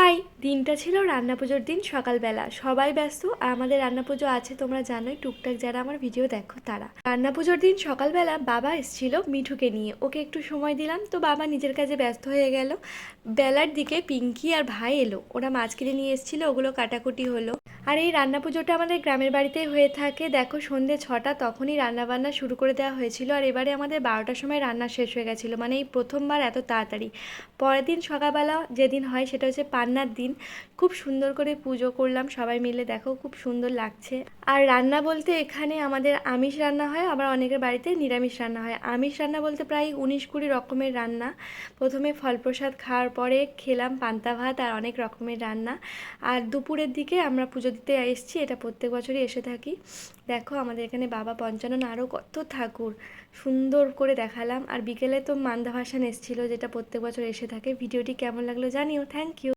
High. দিনটা ছিল রান্না পুজোর দিন সকালবেলা, সবাই ব্যস্ত আর আমাদের রান্না পুজো আছে তোমরা জানোই, টুকটাক যারা আমার ভিডিও দেখো তারা। রান্না পুজোর দিন সকালবেলা বাবা এসেছিল মিঠুকে নিয়ে, ওকে একটু সময় দিলাম তো বাবা নিজের কাজে ব্যস্ত হয়ে গেল। বেলার দিকে পিঙ্কি আর ভাই এলো, ওরা মাছ কিনে নিয়ে এসেছিলো, ওগুলো কাটাকুটি হলো। আর এই রান্না পুজোটা আমাদের গ্রামের বাড়িতেই হয়ে থাকে। দেখো সন্ধে 6টা তখনই রান্না বান্না শুরু করে দেওয়া হয়েছিল, আর এবারে আমাদের 12টার সময় রান্না শেষ হয়ে গেছিলো, মানে এই প্রথমবার এত তাড়াতাড়ি। পরের দিন সকালবেলা যেদিন হয় সেটা হচ্ছে পান্নার দিন। খুব সুন্দর করে পুজো করলাম সবাই মিলে, দেখো খুব সুন্দর লাগছে। আর রান্না বলতে এখানে আমাদের আমিষ রান্না হয়, আবার অনেকের বাড়িতে নিরামিষ রান্না হয়। আমিষ রান্না বলতে প্রায় 19-20 রকমের রান্না। প্রথমে ফল প্রসাদ খাওয়ার পরে খেলাম পান্তা ভাত আর অনেক রকমের রান্না। আর দুপুরের দিকে আমরা পুজো দিতে এসেছি, এটা প্রত্যেক বছরই এসে থাকি। দেখো আমাদের এখানে বাবা পঞ্চানন আরও কত ঠাকুর সুন্দর করে দেখালাম। আর বিকেলে তো মান্দাভাসান এসেছিলো, যেটা প্রত্যেক বছর এসে থাকে। ভিডিওটি কেমন লাগলো জানিও। Thank you.